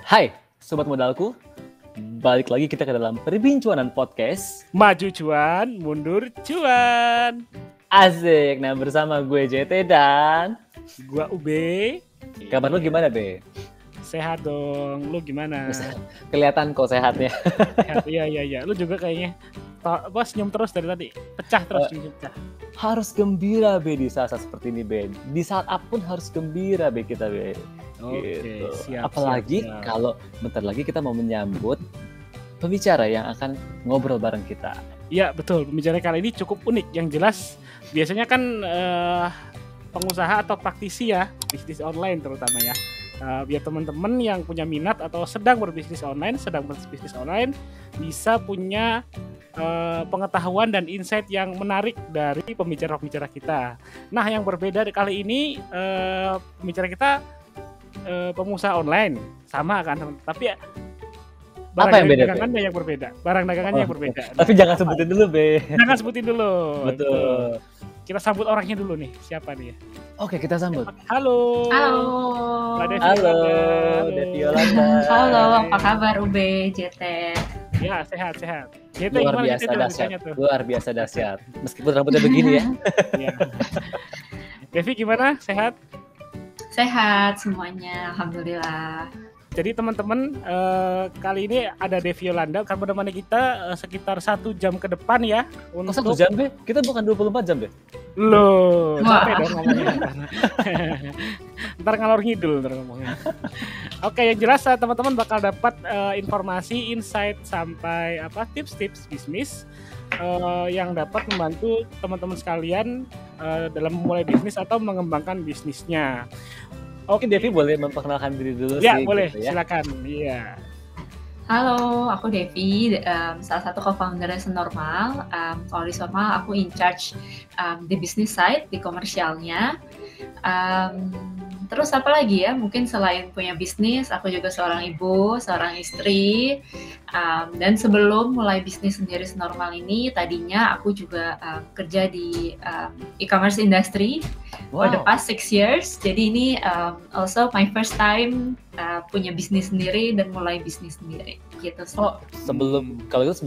Hai, sobat modalku. Balik lagi kita ke dalam perbincangan podcast. Maju cuan, mundur cuan. Asik. Nah, bersama gue JT dan Gua UB. kabar lu gimana, Be? Sehat dong. Lu gimana? Kelihatan kok sehatnya. Sehat. Iya. Lu juga kayaknya senyum terus dari tadi. Pecah terus senyum pecah. Harus gembira, Be, di saat seperti ini, Be. Di saat apapun harus gembira, Be, kita, Be. Oke, siap. Apalagi kalau bentar lagi kita mau menyambut pembicara yang akan ngobrol bareng kita. Iya, betul. Pembicara kali ini cukup unik. Yang jelas biasanya kan pengusaha atau praktisi ya, bisnis online terutama ya. Biar teman-teman yang punya minat atau sedang berbisnis online bisa punya pengetahuan dan insight yang menarik dari pembicara-pembicara kita. Nah, yang berbeda kali ini pembicara kita pengusaha online sama kan, tapi Apa yang beda, dagangannya yang berbeda. Barang dagangannya yang berbeda. Tapi jangan sebutin dulu, Be. Jangan sebutin dulu. Betul. Kita sambut orangnya dulu nih. Siapa nih? Oke, kita sambut. Halo. Halo. Halo, Devi Yolanda. Halo, apa kabar UB, JT? Ya, sehat. JT Luar gimana biasa JT dahsyat. tuh? Luar biasa dahsyat. Meskipun rambutnya begini ya. Ya. Devi gimana? Sehat? Sehat semuanya, alhamdulillah. Jadi teman-teman, kali ini ada Devi Yolanda akan menemani kita sekitar 1 jam ke depan ya. Kok 1 jam, Be? Kita bukan 24 jam, Be? Loh, Wah. capek dong ngomongnya. Ntar ngalor ngidul ntar ngomongnya. Oke, yang jelas teman-teman bakal dapat informasi, insight, sampai tips-tips bisnis yang dapat membantu teman-teman sekalian dalam memulai bisnis atau mengembangkan bisnisnya. Oke, Devi boleh memperkenalkan diri dulu Ya, sih. boleh. Gitu ya. Silakan. Iya. Halo, aku Devi, salah satu co-founder Senormal. Kalau di Senormal aku in charge di business side, di komersialnya. Terus apa lagi ya? Mungkin selain punya bisnis, aku juga seorang ibu, seorang istri. Dan sebelum mulai bisnis sendiri Senormal ini, tadinya aku juga kerja di e-commerce industry for the past 6 years. Jadi ini also my first time punya bisnis sendiri dan mulai bisnis sendiri. Gitu sih. Oh, sebelum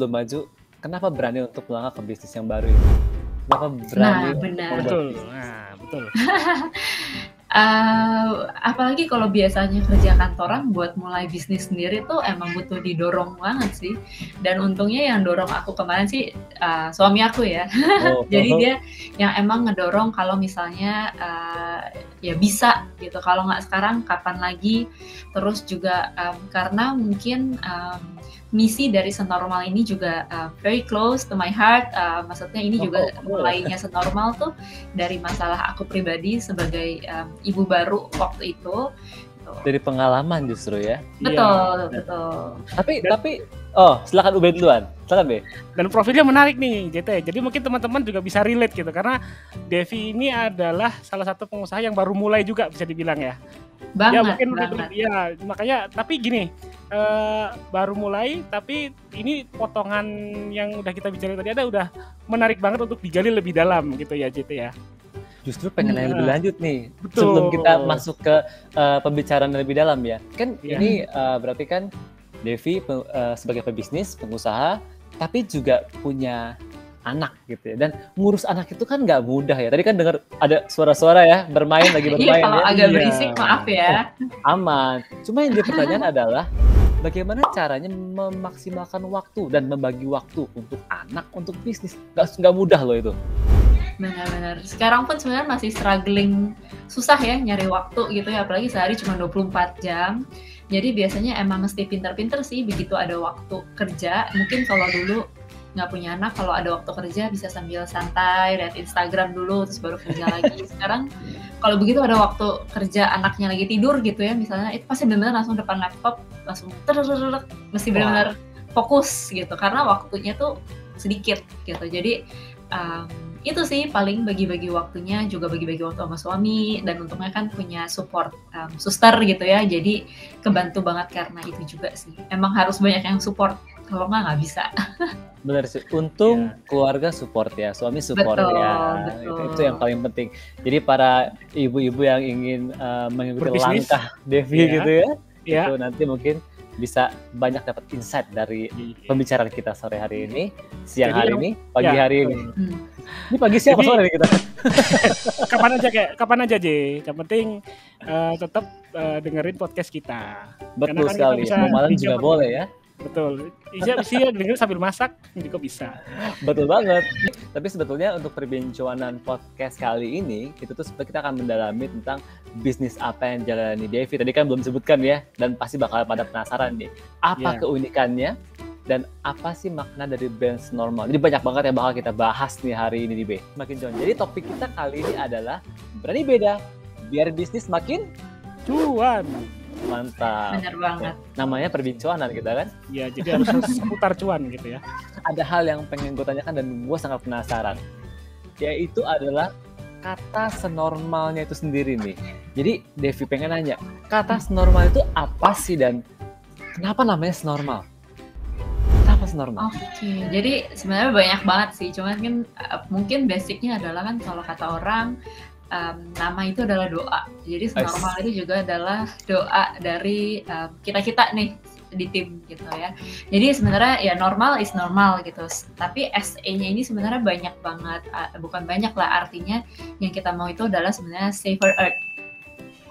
maju, kenapa berani untuk melangkah ke bisnis yang baru ini? Kenapa berani? Nah, benar. Betul. Apalagi kalau biasanya kerja kantoran, buat mulai bisnis sendiri tuh emang butuh didorong banget sih. Dan untungnya yang dorong aku kemarin sih suami aku ya. Jadi dia yang emang ngedorong kalau misalnya ya bisa gitu. Kalau nggak sekarang kapan lagi. Terus juga karena mungkin misi dari Senormal ini juga very close to my heart. Maksudnya ini juga mulainya Senormal tuh dari masalah aku pribadi sebagai ibu baru waktu itu. Dari pengalaman justru ya. Betul. Tapi silakan Ube duluan. Silakan, Be. Dan profilnya menarik nih, JT. Jadi mungkin teman-teman juga bisa relate gitu karena Devi ini adalah salah satu pengusaha yang baru mulai juga bisa dibilang ya. Banget. Ya, makanya tapi gini, baru mulai tapi ini potongan yang udah kita bicarain tadi udah menarik banget untuk digali lebih dalam gitu ya, JT ya. Justru pengen nanya lebih lanjut nih. Betul. Sebelum kita masuk ke pembicaraan lebih dalam ya. Kan ini berarti kan Devi sebagai pebisnis, pengusaha, tapi juga punya anak gitu ya. Dan ngurus anak itu kan nggak mudah ya. Tadi kan dengar ada suara-suara ya, lagi bermain. Iya, kalau ya. agak berisik maaf ya. Aman. Cuma yang jadi pertanyaan adalah bagaimana caranya memaksimalkan waktu dan membagi waktu untuk anak, untuk bisnis. Nggak mudah loh itu. Benar-benar. Sekarang pun sebenarnya masih struggling, susah ya nyari waktu gitu ya, apalagi sehari cuma 24 jam. Jadi biasanya emang mesti pinter-pinter sih begitu ada waktu kerja. Mungkin kalau dulu nggak punya anak, kalau ada waktu kerja bisa sambil santai, lihat Instagram dulu, terus baru kerja lagi. Sekarang kalau begitu ada waktu kerja, anaknya lagi tidur gitu ya, misalnya, itu pasti benar-benar langsung depan laptop, langsung mesti benar-benar fokus gitu, karena waktunya tuh sedikit gitu. Jadi itu sih paling bagi-bagi waktunya, juga bagi-bagi waktu sama suami, dan untungnya kan punya support suster gitu ya, jadi kebantu banget karena itu juga sih. Emang harus banyak yang support, kalau nggak bisa. Benar sih, untung keluarga support ya, suami support ya, betul. Itu yang paling penting. Jadi para ibu-ibu yang ingin mengikuti berbisnis, langkah Devi gitu ya, Ya. itu nanti mungkin bisa banyak dapat insight dari pembicaraan kita sore hari ini, siang Jadi hari ini, pagi hari ini. Ini pagi siapa Jadi- sore nih kita? Kapan aja J. Yang penting tetap dengerin podcast kita. Betul kan kita sekali. bisa Mau malam dijawab. juga boleh ya. Betul. Bisa dengerin sambil masak juga bisa. Betul banget. Tapi sebetulnya untuk perbincangan podcast kali ini, itu tuh sebenarnya kita akan mendalami tentang bisnis apa yang jalani Devi. Tadi kan belum disebutkan ya, dan pasti bakal pada penasaran nih. Apa keunikannya dan apa sih makna dari bisnis normal? Jadi banyak banget yang bakal kita bahas nih hari ini di B. Makin John. Jadi topik kita kali ini adalah berani beda, biar bisnis makin Cuan. mantap. Bener banget. Namanya perbincangan kita kan. Ya, jadi harus seputar cuan gitu ya. Ada hal yang pengen gue tanyakan dan gue sangat penasaran, yaitu adalah kata senormalnya itu sendiri nih. Jadi Devi pengen nanya, kata senormal itu apa sih dan kenapa namanya senormal? Kenapa senormal? Oke, jadi sebenarnya banyak banget sih. Cuman kan mungkin basicnya adalah kan kalau kata orang nama itu adalah doa. Jadi senormal itu juga adalah doa dari kita nih di tim gitu ya. Jadi sebenarnya ya normal is normal gitu. Tapi SE-nya ini sebenarnya banyak banget, bukan banyak lah, artinya yang kita mau itu adalah sebenarnya safer earth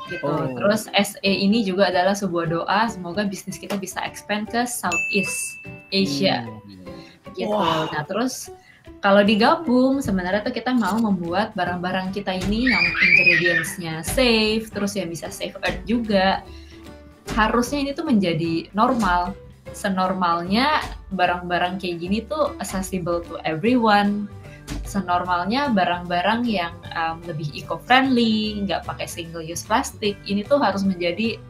gitu. Terus SE ini juga adalah sebuah doa semoga bisnis kita bisa expand ke Southeast Asia gitu. Wow. Nah terus kalau digabung sebenarnya tuh kita mau membuat barang-barang kita ini yang ingredients-nya safe, terus yang bisa save earth juga. Harusnya ini tuh menjadi normal. Senormalnya barang-barang kayak gini tuh accessible to everyone. Senormalnya barang-barang yang lebih eco-friendly, nggak pakai single-use plastik. Ini tuh harus menjadi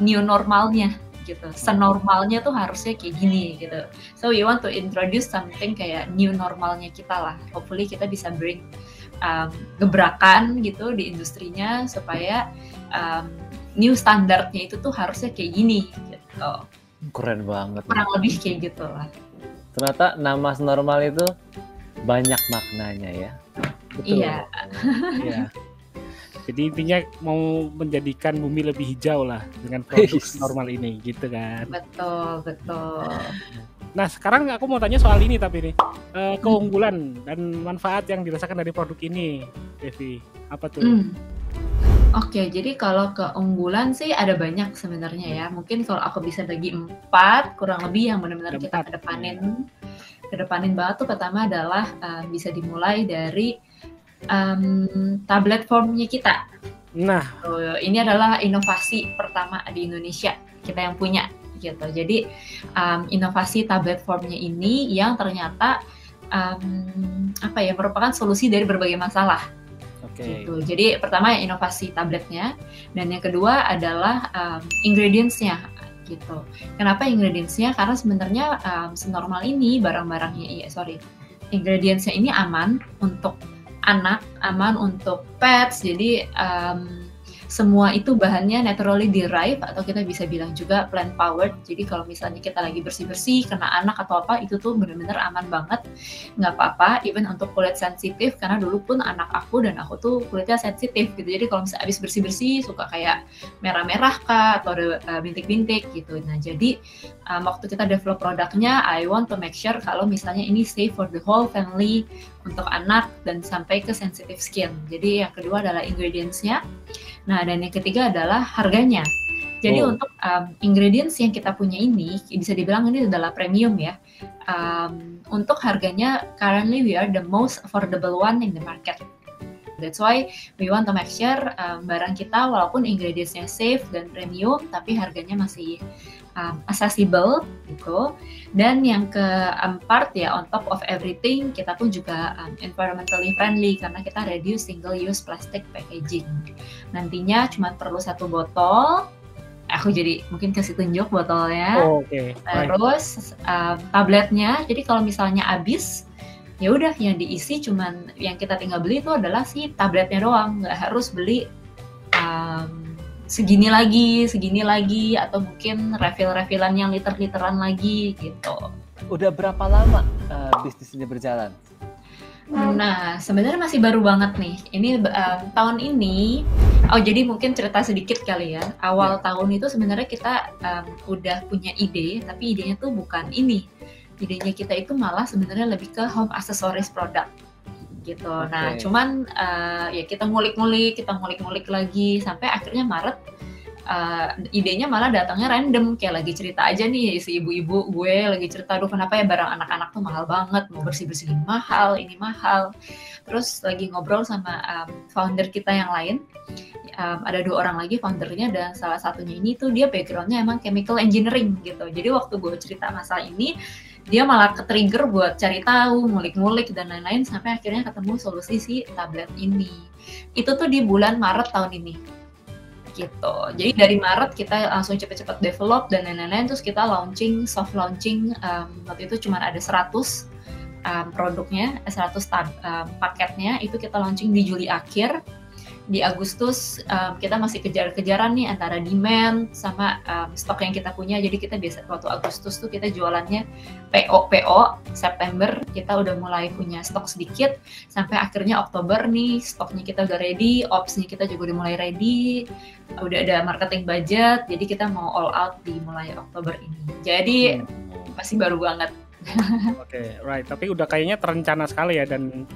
new normalnya gitu. Senormalnya tuh harusnya kayak gini gitu. So we want to introduce something kayak new normalnya kita lah. Hopefully kita bisa bring gebrakan gitu di industrinya supaya new standarnya itu tuh harusnya kayak gini gitu. Keren banget. Kurang lebih kayak gitu lah. Ternyata nama senormal itu banyak maknanya ya. Betul. Iya. Iya. Jadi intinya mau menjadikan bumi lebih hijau lah dengan produk normal ini gitu kan. Betul, betul. Nah sekarang aku mau tanya soal ini tapi nih keunggulan dan manfaat yang dirasakan dari produk ini, Devi, apa tuh? Oke, jadi kalau keunggulan sih ada banyak sebenarnya ya. Mungkin kalau aku bisa bagi 4 kurang lebih yang benar-benar kita kedepanin banget tuh. Pertama adalah bisa dimulai dari tablet formnya kita. Nah, ini adalah inovasi pertama di Indonesia kita yang punya gitu. Jadi inovasi tablet formnya ini yang ternyata merupakan solusi dari berbagai masalah. Gitu. Jadi pertama inovasi tabletnya, dan yang kedua adalah ingredients-nya gitu. Kenapa ingredients-nya? Karena sebenarnya senormal ini ingredients-nya ini aman untuk anak, aman untuk pets. Jadi semua itu bahannya naturally derived atau kita bisa bilang juga plant powered. Jadi kalau misalnya kita lagi bersih-bersih kena anak atau apa, itu tuh benar-benar aman banget, nggak apa-apa. Even untuk kulit sensitif, karena dulu pun anak aku dan aku tuh kulitnya sensitif gitu. Jadi kalau misalnya habis bersih-bersih suka kayak merah-merah kah atau ada bintik-bintik gitu. Nah jadi waktu kita develop produknya, I want to make sure kalau misalnya ini safe for the whole family, untuk anak dan sampai ke sensitive skin. Jadi yang kedua adalah ingredients-nya. Nah, dan yang ketiga adalah harganya. Jadi untuk ingredients yang kita punya ini, bisa dibilang ini adalah premium ya. Untuk harganya, currently we are the most affordable one in the market. That's why we want to make sure barang kita walaupun ingredients-nya safe dan premium, tapi harganya masih accessible gitu. Dan yang keempat ya, on top of everything, kita pun juga environmentally friendly karena kita reduce single use plastic packaging. Nantinya cuma perlu 1 botol. Aku jadi mungkin kasih tunjuk botolnya. Terus tabletnya. Jadi kalau misalnya habis, ya udah yang diisi cuman yang kita tinggal beli itu adalah si tabletnya doang, nggak harus beli segini lagi, atau mungkin refill-refillan yang liter-literan lagi gitu. Udah berapa lama bisnis ini berjalan? Nah, sebenarnya masih baru banget nih. Ini tahun ini. Oh, jadi mungkin cerita sedikit kali ya. Awal tahun itu sebenarnya kita udah punya ide, tapi idenya tuh bukan ini. Idenya kita itu malah sebenarnya lebih ke home accessories product gitu. Nah, cuman ya kita ngulik-ngulik lagi sampai akhirnya Maret. Idenya malah datangnya random, kayak lagi cerita aja nih si ibu-ibu gue lagi cerita, aduh kenapa ya barang anak-anak tuh mahal banget, mau bersih-bersih ini mahal. Terus lagi ngobrol sama founder kita yang lain, ada 2 orang lagi foundernya, dan salah satunya ini tuh dia backgroundnya emang chemical engineering gitu. Jadi waktu gue cerita masalah ini, dia malah ke-trigger buat cari tahu, ngulik-ngulik dan lain-lain, sampai akhirnya ketemu solusi si tablet ini. Itu tuh di bulan Maret tahun ini. Gitu. Jadi dari Maret kita langsung cepet-cepet develop dan lain-lain, terus kita soft launching, waktu itu cuma ada 100 produknya, 100 paketnya, itu kita launching di Juli akhir. Di Agustus kita masih kejar-kejaran nih antara demand sama stok yang kita punya. Jadi kita biasa waktu Agustus tuh kita jualannya PO. September kita udah mulai punya stok sedikit, sampai akhirnya Oktober nih stoknya kita udah ready, ops-nya kita juga udah mulai ready, udah ada marketing budget. Jadi kita mau all out di mulai Oktober ini. Jadi masih baru banget. Oke, right. Tapi udah kayaknya terencana sekali ya, dan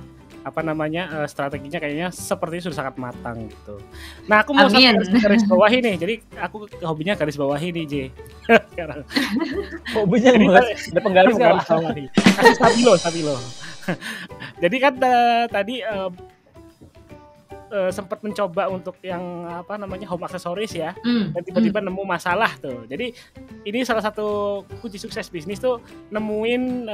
strateginya kayaknya seperti sudah sangat matang gitu. Nah, aku mau garis bawahi nih. Jadi aku hobinya garis bawahi nih, J. Sekarang. Hobinya ada penggaris bawahi. Kasih stabilo. Jadi kan tadi sempat mencoba untuk yang home accessories ya, dan tiba-tiba nemu masalah tuh. Jadi ini salah satu kunci sukses bisnis tuh, nemuin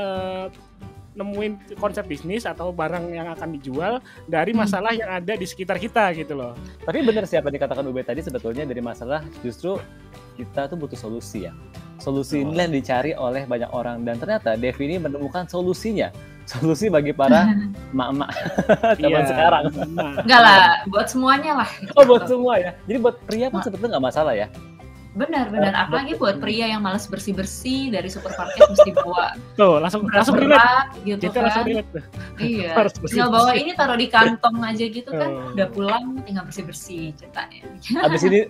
konsep bisnis atau barang yang akan dijual dari masalah yang ada di sekitar kita gitu loh. Tapi benar sih apa yang dikatakan Ube tadi, sebetulnya dari masalah justru kita tuh butuh solusi ya. Solusi inilah yang dicari oleh banyak orang, dan ternyata Devi ini menemukan solusinya. Solusi bagi para emak-emak zaman sekarang. Enggak lah, buat semuanya lah. Oh, buat semua ya. Jadi buat pria pun sebetulnya nggak masalah ya. Benar. Apalagi buat pria yang malas bersih-bersih dari supermarket mesti bawa. Tuh, langsung relate gitu kan. Langsung relate tuh. Iya. Tinggal bawa ini taruh di kantong aja gitu kan. Udah pulang tinggal bersih-bersih ceritanya.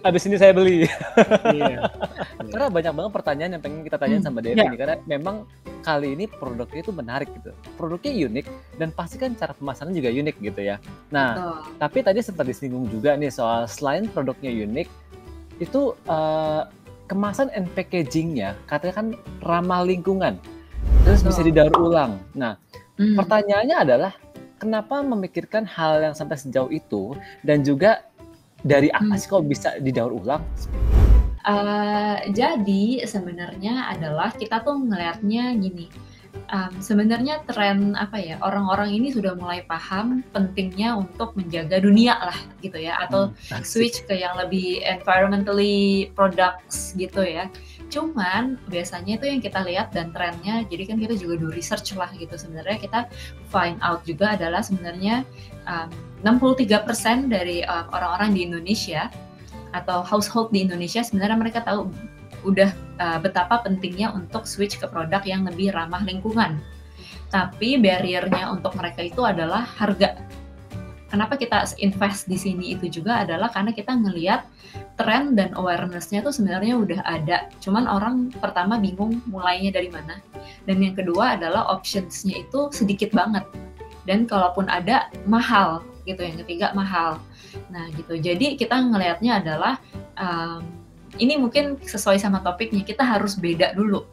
Abis ini saya beli. Iya. Karena banyak banget pertanyaan yang pengen kita tanyain sama Devi nih, karena memang kali ini produknya itu menarik gitu. Produknya unik, dan pasti kan cara pemasaran juga unik gitu ya. Nah, tapi tadi sempat disinggung juga nih soal selain produknya unik, itu kemasan and packagingnya katanya kan ramah lingkungan, terus bisa didaur ulang. Nah, pertanyaannya adalah kenapa memikirkan hal yang sampai sejauh itu, dan juga dari apa sih kok bisa didaur ulang? Jadi sebenarnya adalah kita tuh ngelihatnya gini. Sebenarnya tren orang-orang ini sudah mulai paham pentingnya untuk menjaga dunia lah gitu ya, atau switch ke yang lebih environmentally products gitu ya. Cuman biasanya itu yang kita lihat dan trennya, jadi kan kita juga do research lah gitu, sebenarnya kita find out juga adalah sebenarnya 63% dari orang-orang di Indonesia atau household di Indonesia sebenarnya mereka tahu udah betapa pentingnya untuk switch ke produk yang lebih ramah lingkungan. Tapi barrier-nya untuk mereka itu adalah harga. Kenapa kita invest di sini itu juga adalah karena kita ngelihat tren dan awareness-nya tuh sebenarnya udah ada. Cuman orang pertama bingung mulainya dari mana. Dan yang kedua adalah options-nya itu sedikit banget. Dan kalaupun ada, mahal gitu. Yang ketiga mahal. Nah gitu. Jadi kita ngelihatnya adalah ini mungkin sesuai sama topiknya, kita harus beda dulu.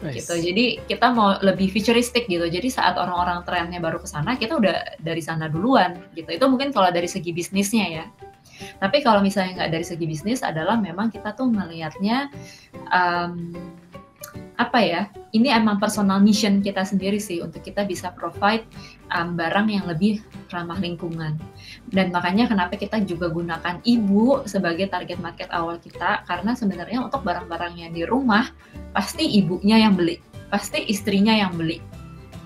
Gitu. Jadi kita mau lebih futuristik gitu. Jadi saat orang-orang trennya baru ke sana, kita udah dari sana duluan gitu. Itu mungkin kalau dari segi bisnisnya ya. Tapi kalau misalnya nggak dari segi bisnis, adalah memang kita tuh melihatnya ini emang personal mission kita sendiri sih, untuk kita bisa provide barang yang lebih ramah lingkungan. Dan makanya kenapa kita juga gunakan ibu sebagai target market awal kita, karena sebenarnya untuk barang-barang yang di rumah pasti ibunya yang beli, pasti istrinya yang beli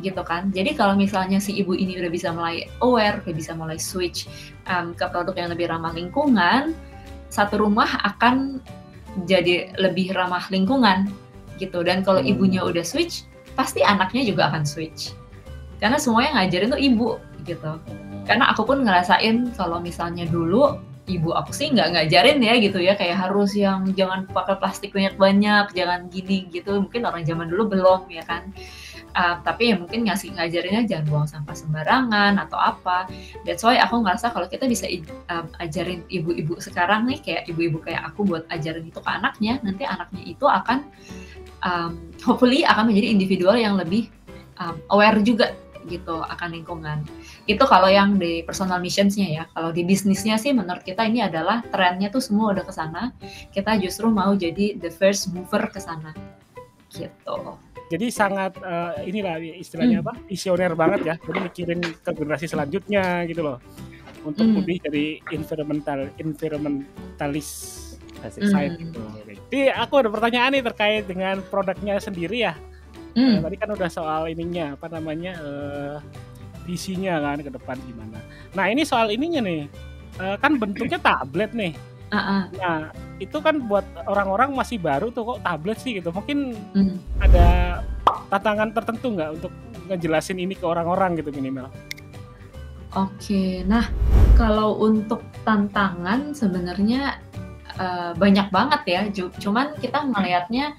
gitu kan. Jadi kalau misalnya si ibu ini udah bisa mulai aware, udah bisa mulai switch ke produk yang lebih ramah lingkungan, satu rumah akan jadi lebih ramah lingkungan gitu. Dan kalau ibunya udah switch, pasti anaknya juga akan switch karena semuanya ngajarin tuh ibu gitu. Karena aku pun ngerasain kalau misalnya dulu ibu aku sih nggak ngajarin ya gitu ya, kayak harus yang jangan pakai plastik banyak-banyak, jangan gini gitu. Mungkin orang zaman dulu belum ya kan. Tapi ya mungkin ngajarinnya jangan buang sampah sembarangan atau apa. That's why aku ngerasa kalau kita bisa ajarin ibu-ibu sekarang nih, kayak ibu-ibu kayak aku buat ajarin itu ke anaknya, nanti anaknya itu akan hopefully akan menjadi individual yang lebih aware juga gitu akan lingkungan. Itu kalau yang di personal missionsnya ya. Kalau di bisnisnya sih menurut kita ini adalah trennya tuh semua udah ke sana. Kita justru mau jadi the first mover ke sana gitu. Jadi sangat inilah istilahnya apa, visioner banget ya. Jadi mikirin ke generasi selanjutnya gitu loh. Untuk lebih dari environmentalis side gitu. Jadi aku ada pertanyaan nih terkait dengan produknya sendiri ya. Tadi kan udah soal ininya apa namanya visinya kan ke depan gimana. Nah ini soal ininya nih, kan bentuknya tablet nih. Nah itu kan buat orang-orang masih baru tuh kok tablet sih gitu. Mungkin ada tantangan tertentu nggak untuk ngejelasin ini ke orang-orang gitu minimal? Oke, nah kalau untuk tantangan sebenarnya banyak banget ya. Cuman kita melihatnya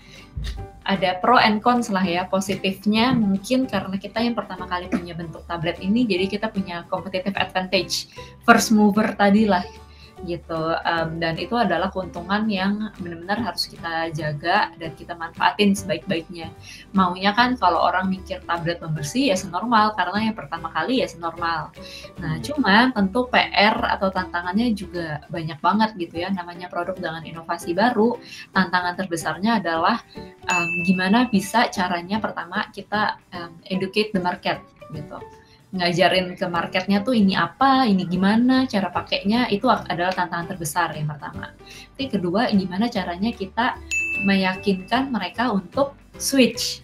ada pro and cons lah ya. Positifnya mungkin karena kita yang pertama kali punya bentuk tablet ini, jadi kita punya competitive advantage, first mover tadi lah gitu. Dan itu adalah keuntungan yang benar-benar harus kita jaga dan kita manfaatin sebaik-baiknya. Maunya kan kalau orang mikir tablet membersih ya senormal, karena yang pertama kali ya senormal. Nah cuma tentu PR atau tantangannya juga banyak banget gitu ya. Namanya produk dengan inovasi baru, tantangan terbesarnya adalah gimana bisa caranya pertama kita educate the market gitu. Ngajarin ke marketnya tuh ini apa, ini gimana, cara pakainya, itu adalah tantangan terbesar yang pertama. Tapi kedua, gimana caranya kita meyakinkan mereka untuk switch,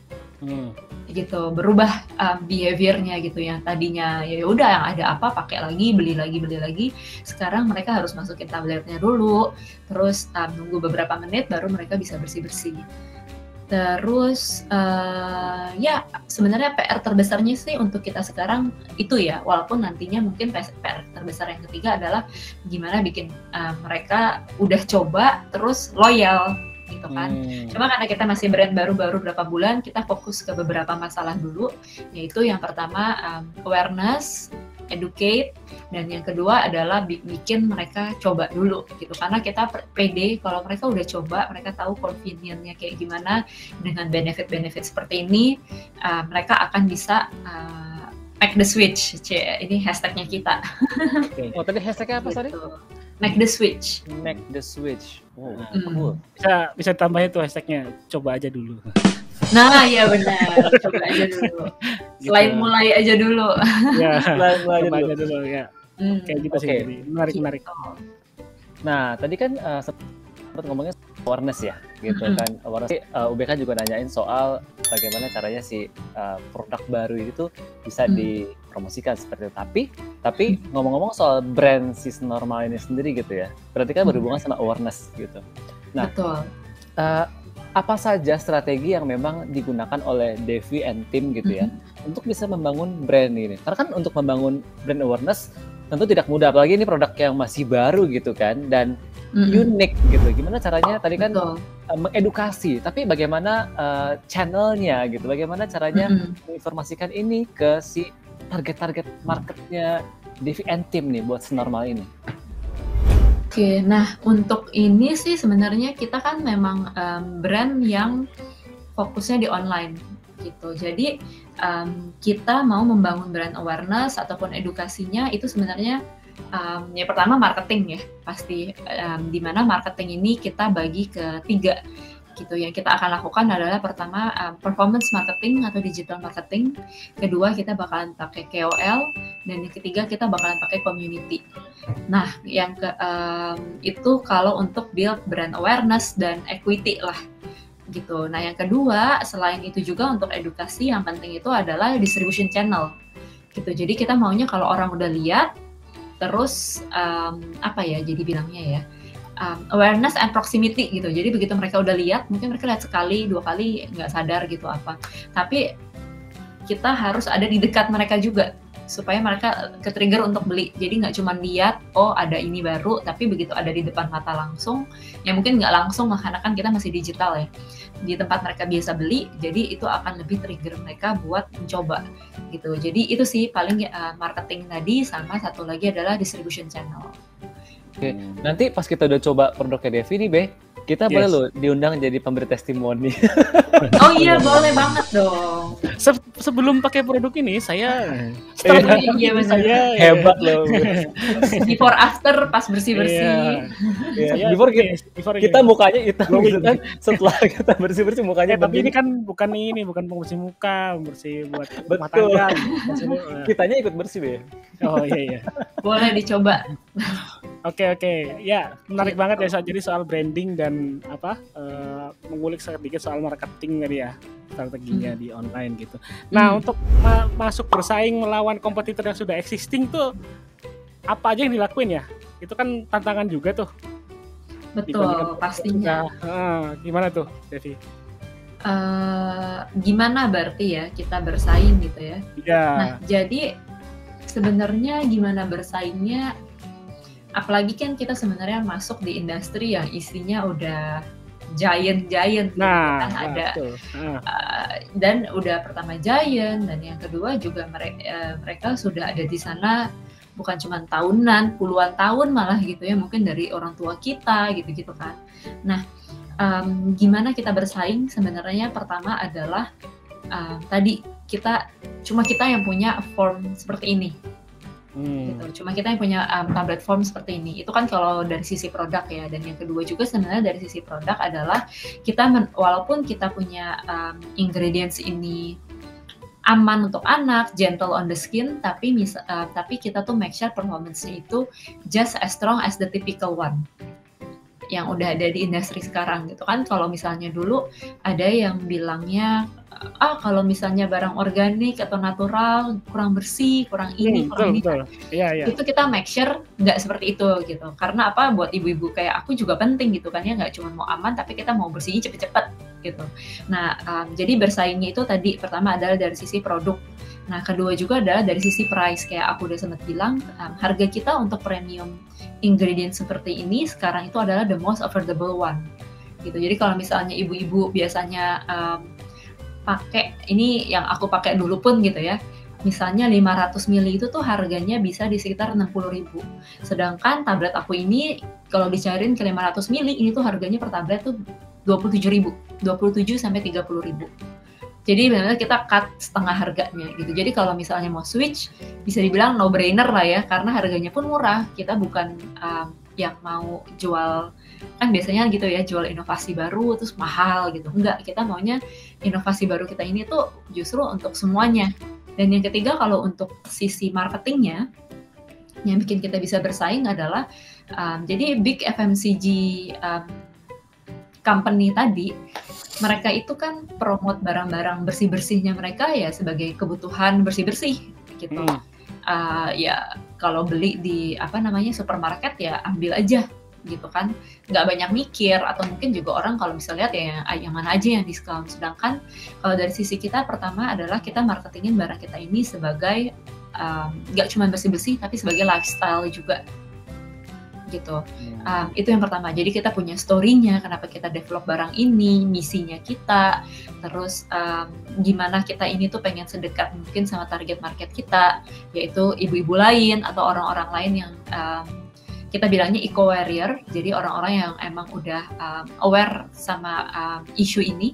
gitu, berubah behaviornya gitu, yang tadinya ya udah yang ada apa pakai lagi, beli lagi, sekarang mereka harus masukin tabletnya dulu, terus nunggu beberapa menit baru mereka bisa bersih-bersih. Terus ya sebenarnya PR terbesarnya sih untuk kita sekarang itu ya, walaupun nantinya mungkin PR terbesar yang ketiga adalah gimana bikin mereka udah coba terus loyal gitu kan. Cuma karena kita masih brand baru berapa bulan, kita fokus ke beberapa masalah dulu, yaitu yang pertama awareness, educate, dan yang kedua adalah bikin mereka coba dulu gitu, karena kita pede kalau mereka udah coba, mereka tahu convenience-nya kayak gimana, dengan benefit-benefit seperti ini mereka akan bisa make the switch. Ini hashtagnya kita. Oh tadi hashtagnya apa tadi? Make the switch. Make the switch. Oh, cool. Bisa tambahin tuh hashtagnya, coba aja dulu. Nah, ya benar. Coba aja dulu. Selain gitu. Mulai aja dulu. Ya, coba aja dulu ya. Kayak gitu sih. Menarik. Nah, tadi kan sempat ngomongnya awareness ya, gitu kan. Awareness. UBK juga nanyain soal bagaimana caranya si produk baru itu bisa dipromosikan seperti itu. Tapi ngomong-ngomong soal brand Sis Normal ini sendiri gitu ya, berarti kan berhubungan sama awareness gitu. Nah, betul. Apa saja strategi yang memang digunakan oleh Devi and Tim gitu ya untuk bisa membangun brand ini? Karena kan untuk membangun brand awareness tentu tidak mudah, apalagi ini produk yang masih baru gitu kan, dan unik gitu. Gimana caranya tadi kan mengedukasi, tapi bagaimana channelnya gitu, bagaimana caranya menginformasikan ini ke si target marketnya Devi and Tim nih buat senormal ini? Oke, nah untuk ini sih sebenarnya kita kan memang brand yang fokusnya di online gitu. Jadi kita mau membangun brand awareness ataupun edukasinya itu sebenarnya ya pertama marketing ya pasti, di mana marketing ini kita bagi ke 3 gitu. Yang kita akan lakukan adalah pertama performance marketing atau digital marketing, kedua kita bakalan pakai KOL, dan yang ketiga kita bakalan pakai community. Nah, yang itu kalau untuk build brand awareness dan equity lah gitu. Nah, yang kedua selain itu juga untuk edukasi yang penting itu adalah distribution channel gitu. Jadi kita maunya kalau orang udah lihat terus jadi bilangnya ya, awareness and proximity gitu. Jadi begitu mereka udah lihat, mungkin mereka lihat sekali, 2 kali nggak sadar gitu apa. Tapi kita harus ada di dekat mereka juga supaya mereka ke-trigger untuk beli. Jadi nggak cuma lihat, oh ada ini baru, tapi begitu ada di depan mata langsung, ya mungkin nggak langsung karena kan kita masih digital ya, di tempat mereka biasa beli, jadi itu akan lebih trigger mereka buat mencoba gitu. Jadi itu sih paling marketing tadi, sama satu lagi adalah distribution channel. Oke, nanti pas kita udah coba produknya Devi nih, Be, kita boleh loh diundang jadi pemberi testimoni. Oh iya, boleh banget dong. Sebelum pakai produk ini saya iya benar. Hebat loh. Before after pas bersih-bersih. Before kita mukanya hitam gitu kan, setelah kita bersih-bersih mukanya tapi ini kan bukan pembersih muka, pembersih buat rumah tangga. Kitanya ikut bersih, Be. Oh iya. Boleh dicoba. Oke. Ya, menarik banget ya. Jadi soal branding dan mengulik sedikit soal marketing tadi ya, strateginya di online gitu. Nah, untuk masuk bersaing melawan kompetitor yang sudah existing tuh apa aja yang dilakuin ya? Itu kan tantangan juga tuh. Betul, pastinya. Gimana tuh, Devi? Gimana berarti ya kita bersaing gitu ya? Iya. Nah, jadi sebenarnya gimana bersaingnya? Apalagi kan kita sebenarnya masuk di industri yang isinya udah giant nah, kan ada dan udah pertama giant, dan yang kedua juga mereka sudah ada di sana bukan cuma tahunan, puluhan tahun malah gitu ya, mungkin dari orang tua kita gitu kan. Nah, gimana kita bersaing sebenarnya? Pertama adalah tadi kita yang punya form seperti ini. Gitu. Cuma kita yang punya tablet form seperti ini. Itu kan kalau dari sisi produk ya. Dan yang kedua juga sebenarnya dari sisi produk adalah kita walaupun kita punya ingredients ini aman untuk anak, gentle on the skin, tapi kita tuh make sure performance-nya itu just as strong as the typical one yang udah ada di industri sekarang gitu kan. Kalau misalnya dulu ada yang bilangnya kalau misalnya barang organik atau natural kurang bersih, kurang ini. Iya. Itu kita make sure nggak seperti itu gitu. Karena apa? Buat ibu-ibu kayak aku juga penting gitu kan ya, nggak cuma mau aman tapi kita mau bersihnya cepet-cepet gitu. Nah, jadi bersaingnya itu tadi pertama adalah dari sisi produk. Nah, kedua juga adalah dari sisi price. Kayak aku udah sempat bilang, harga kita untuk premium ingredient seperti ini sekarang itu adalah the most affordable one gitu. Jadi kalau misalnya ibu-ibu biasanya pakai ini yang aku pakai dulu pun gitu ya, misalnya 500 ml itu tuh harganya bisa di sekitar 60.000. Sedangkan tablet aku ini kalau dicairin ke 500 ml ini tuh harganya per tablet tuh 27.000, 27 sampai 30.000. Jadi benar-benar kita cut setengah harganya gitu. Jadi kalau misalnya mau switch bisa dibilang no brainer lah ya, karena harganya pun murah. Kita bukan yang mau jual, kan biasanya gitu ya, jual inovasi baru terus mahal gitu. Enggak, kita maunya inovasi baru kita ini tuh justru untuk semuanya. Dan yang ketiga, kalau untuk sisi marketingnya yang bikin kita bisa bersaing adalah jadi big FMCG company tadi, mereka itu kan promote barang-barang bersih-bersihnya mereka ya sebagai kebutuhan bersih-bersih gitu. Ya kalau beli di supermarket ya ambil aja gitu kan, nggak banyak mikir. Atau mungkin juga orang kalau bisa lihat ya yang mana aja yang diskon. Sedangkan kalau dari sisi kita, pertama adalah kita marketingin barang kita ini sebagai nggak cuma bersih-bersih tapi sebagai lifestyle juga gitu. Itu yang pertama. Jadi kita punya story-nya, kenapa kita develop barang ini, misinya kita, terus gimana kita ini tuh pengen sedekat mungkin sama target market kita, yaitu ibu-ibu lain atau orang-orang lain yang kita bilangnya eco-warrior, jadi orang-orang yang emang udah aware sama isu ini.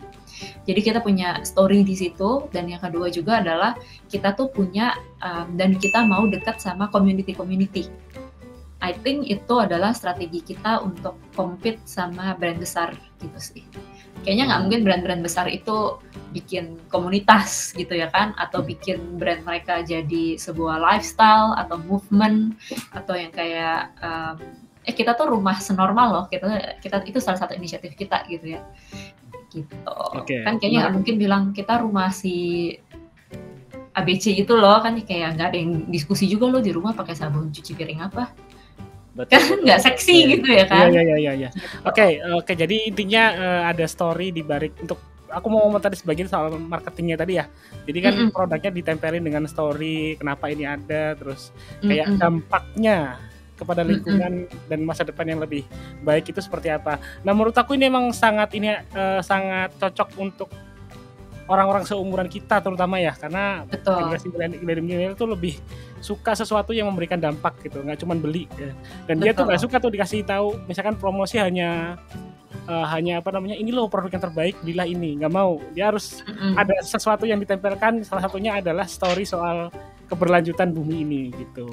Jadi kita punya story di situ. Dan yang kedua juga adalah kita tuh punya dan kita mau dekat sama community. I think itu adalah strategi kita untuk compete sama brand besar gitu sih. Kayaknya nggak mungkin brand-brand besar itu bikin komunitas gitu ya kan, atau bikin brand mereka jadi sebuah lifestyle atau movement, atau yang kayak kita tuh rumah senormal loh, kita itu salah satu inisiatif kita gitu ya. Gitu. Kan kayaknya nggak mungkin bilang kita rumah si ABC itu loh, kan kayak nggak ada yang diskusi juga loh di rumah pakai sabun cuci piring apa. Kan nggak seksi gitu ya kan? Iya. Oke, jadi intinya ada story di balik untuk aku mau ngomong tadi sebagian soal marketingnya tadi ya. Jadi kan produknya ditempelin dengan story, kenapa ini ada, terus kayak dampaknya kepada lingkungan dan masa depan yang lebih baik itu seperti apa. Nah menurut aku ini emang sangat cocok untuk orang-orang seumuran kita terutama ya, karena generasi milenial itu lebih suka sesuatu yang memberikan dampak gitu, nggak cuma beli ya. Dan dia tuh nggak suka tuh dikasih tahu misalkan promosi hanya ini loh produk yang terbaik, belilah ini, nggak mau. Dia harus ada sesuatu yang ditempelkan, salah satunya adalah story soal keberlanjutan bumi ini gitu.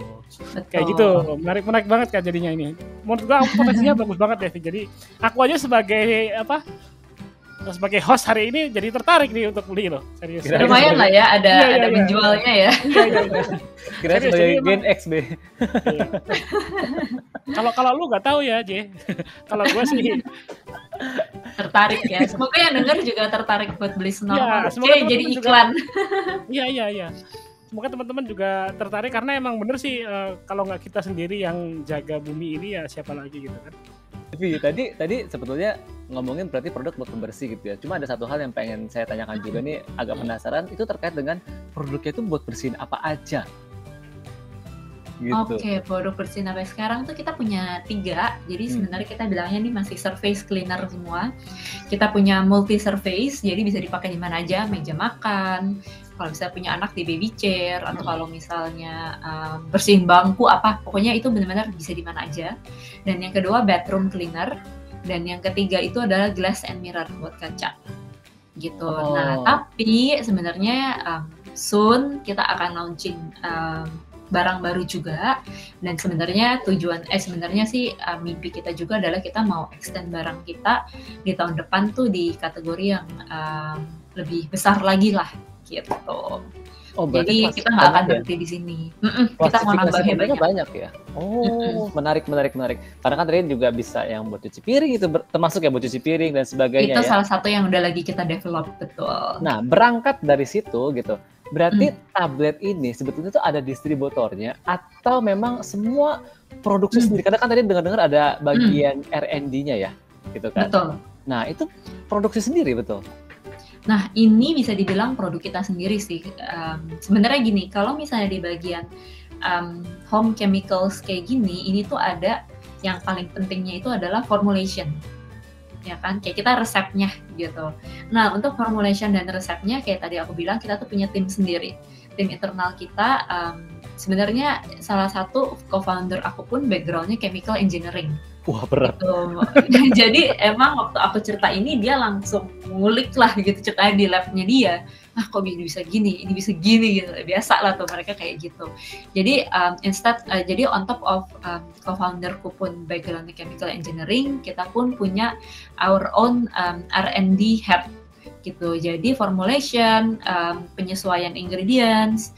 Kayak gitu, menarik banget kan jadinya ini. Menurut gua potensinya bagus banget Devi. Jadi aku aja sebagai host hari ini jadi tertarik nih untuk beli loh, serius. Lumayan lah ya, ada menjualnya ya. Kira sebagai Gen X B. Kalau lu nggak tahu ya J. Kalau gue sih tertarik ya. Semoga yang denger juga tertarik buat beli Senormal. Jadi iklan. Iya. Semoga teman-teman juga tertarik karena emang bener sih kalau nggak kita sendiri yang jaga bumi ini ya siapa lagi gitu kan. Tapi tadi sebetulnya ngomongin berarti produk buat pembersih gitu ya. Cuma ada satu hal yang pengen saya tanyakan juga nih, agak penasaran, itu terkait dengan produknya itu buat bersihin apa aja. Gitu. Oke, produk bersihin apa sekarang tuh kita punya 3. Jadi sebenarnya kita bilangnya ini masih surface cleaner semua. Kita punya multi surface, jadi bisa dipakai di mana aja, meja makan. Kalau misalnya punya anak di baby chair, atau kalau misalnya bersihin bangku pokoknya itu benar-benar bisa di mana aja. Dan yang kedua bedroom cleaner, dan yang ketiga itu adalah glass and mirror buat kaca. Gitu. Nah, tapi sebenarnya soon kita akan launching barang baru juga, dan sebenarnya mimpi kita juga adalah kita mau extend barang kita di tahun depan tuh di kategori yang lebih besar lagi lah gitu. Jadi kita nggak akan berhenti di sini. Kita mau nambahnya banyak ya. Menarik. Karena kan tadi juga bisa yang buat cuci piring itu termasuk ya buat cuci piring dan sebagainya. Itu salah satu yang udah lagi kita develop, betul. Nah, berangkat dari situ gitu. Berarti tablet ini sebetulnya tuh ada distributornya atau memang semua produksi sendiri? Karena kan tadi dengar-dengar ada bagian R&D-nya ya, gitu kan? Betul. Nah, itu produksi sendiri, betul? Nah, ini bisa dibilang produk kita sendiri sih. Sebenarnya gini, kalau misalnya di bagian home chemicals kayak gini, ini tuh ada yang paling pentingnya itu adalah formulation. Ya kan, kayak kita resepnya gitu. Nah, untuk formulation dan resepnya kayak tadi aku bilang, kita tuh punya tim sendiri, tim internal kita. Sebenarnya salah satu co-founder aku pun backgroundnya chemical engineering. Wah, berat. Gitu. Jadi emang waktu aku cerita ini dia langsung ngulik lah gitu, ceritanya di labnya dia. Kok bisa gini, ini bisa gini gitu. Biasa lah tuh mereka kayak gitu. Jadi jadi on top of co-founderku pun background chemical engineering, kita pun punya our own R&D head gitu. Jadi formulation, penyesuaian ingredients,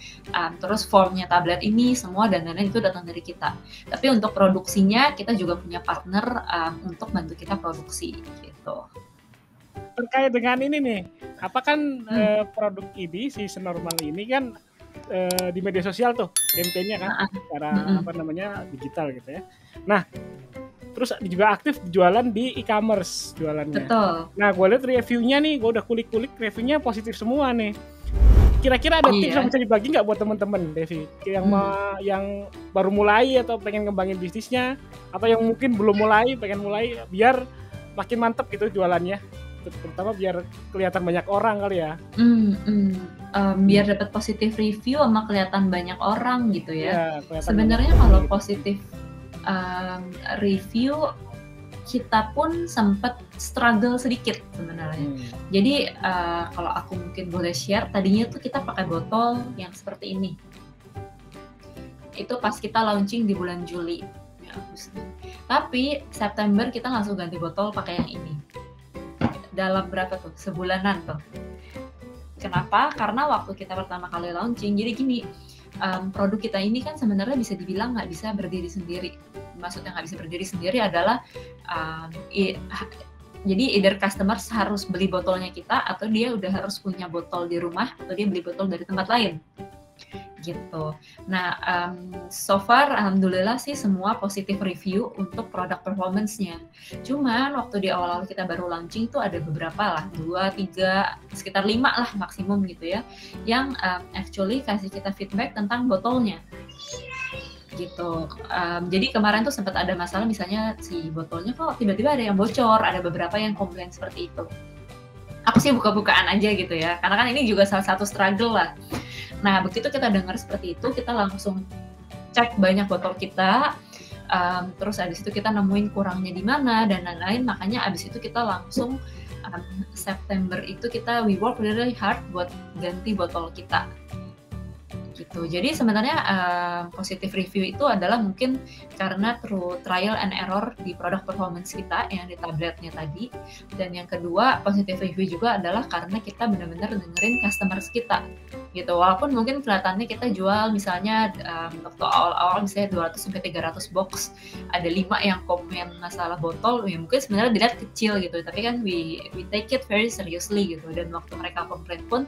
terus formnya tablet ini semua dan lain-lain itu datang dari kita. Tapi untuk produksinya kita juga punya partner untuk bantu kita produksi gitu. Terkait dengan ini nih, produk ini si Senormal ini kan di media sosial tuh campaign-nya kan secara digital gitu ya. Nah, terus juga aktif jualan di e-commerce jualannya. Betul. Nah, gue lihat reviewnya nih, gue udah kulik-kulik reviewnya positif semua nih. Kira-kira ada tips yang bisa dibagi nggak buat teman-teman, Devi? Yang baru mulai atau pengen ngembangin bisnisnya, atau yang mungkin belum mulai, pengen mulai, biar makin mantep gitu jualannya. Terutama biar kelihatan banyak orang kali ya. Biar dapat positif review sama kelihatan banyak orang gitu ya. Sebenarnya banyak. Kalau positif review kita pun sempat struggle sedikit sebenarnya. Jadi kalau aku mungkin boleh share, tadinya tuh kita pakai botol yang seperti ini. Itu pas kita launching di bulan Juli. Tapi September kita langsung ganti botol pakai yang ini. Dalam berapa tuh? Sebulanan tuh. Kenapa? Karena waktu kita pertama kali launching, jadi gini, produk kita ini kan sebenarnya bisa dibilang nggak bisa berdiri sendiri. Maksudnya nggak bisa berdiri sendiri adalah jadi either customers harus beli botolnya kita, atau dia udah harus punya botol di rumah, atau dia beli botol dari tempat lain. gitu. Nah, so far alhamdulillah sih semua positif review untuk produk performance-nya. Cuman waktu di awal-awal kita baru launching tuh ada beberapa lah, 2, 3, sekitar 5 lah maksimum gitu ya, yang actually kasih kita feedback tentang botolnya. Gitu. Jadi kemarin tuh sempat ada masalah, misalnya si botolnya kok tiba-tiba ada yang bocor, ada beberapa yang komplain seperti itu. Aku sih buka-bukaan aja gitu ya, karena kan ini juga salah satu struggle lah. Nah, begitu kita dengar seperti itu, kita langsung cek banyak botol kita, terus abis itu kita nemuin kurangnya di mana dan lain-lain. Makanya abis itu kita langsung September itu we work really hard buat ganti botol kita. Gitu. Jadi sebenarnya positive review itu adalah mungkin karena through trial and error di produk performance kita yang di tabletnya tadi. Dan yang kedua, positive review juga adalah karena kita benar-benar dengerin customers kita. Gitu. Walaupun mungkin kelihatannya kita jual misalnya waktu awal-awal misalnya 200 sampai 300 box, ada 5 yang komen masalah botol, ya mungkin sebenarnya dilihat kecil gitu, tapi kan we take it very seriously gitu. Dan waktu mereka komplain pun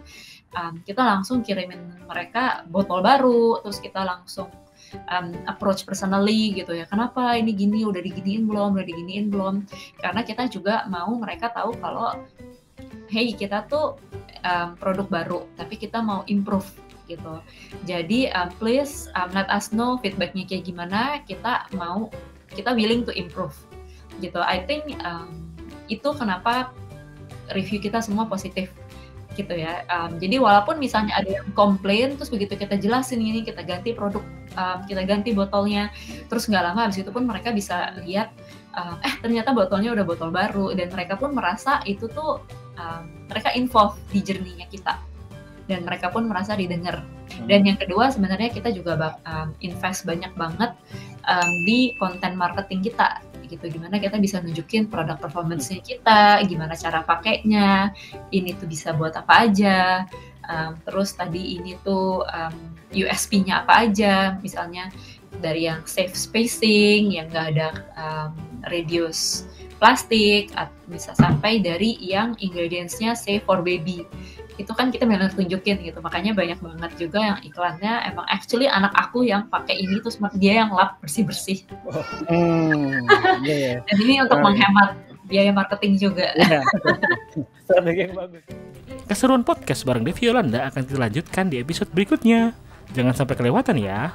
kita langsung kirimin mereka botol baru, terus kita langsung approach personally gitu ya, kenapa ini gini, udah diginiin belum, karena kita juga mau mereka tahu kalau hey, kita tuh produk baru tapi kita mau improve gitu. Jadi please let us know feedbacknya kayak gimana, kita willing to improve gitu. I think itu kenapa review kita semua positif gitu ya. Jadi walaupun misalnya ada yang komplain, terus begitu kita jelasin ini, kita ganti produk, kita ganti botolnya, terus nggak lama habis itu pun mereka bisa lihat ternyata botolnya udah botol baru, dan mereka pun merasa itu tuh mereka involve di journey-nya kita, dan mereka pun merasa didengar. Dan yang kedua sebenarnya kita juga invest banyak banget di konten marketing kita gitu, gimana kita bisa nunjukin produk performance-nya kita, gimana cara pakainya, ini tuh bisa buat apa aja, terus tadi ini tuh USP-nya apa aja, misalnya dari yang safe spacing, yang nggak ada reduce plastik, bisa sampai dari yang ingredients-nya safe for baby. Itu kan kita benar tunjukin gitu, makanya banyak banget juga yang iklannya emang actually anak aku yang pakai ini, terus dia yang lap bersih-bersih. Dan ini untuk menghemat biaya marketing juga. Strategi yang bagus. Keseruan podcast bareng Devi Yolanda akan dilanjutkan di episode berikutnya. Jangan sampai kelewatan ya.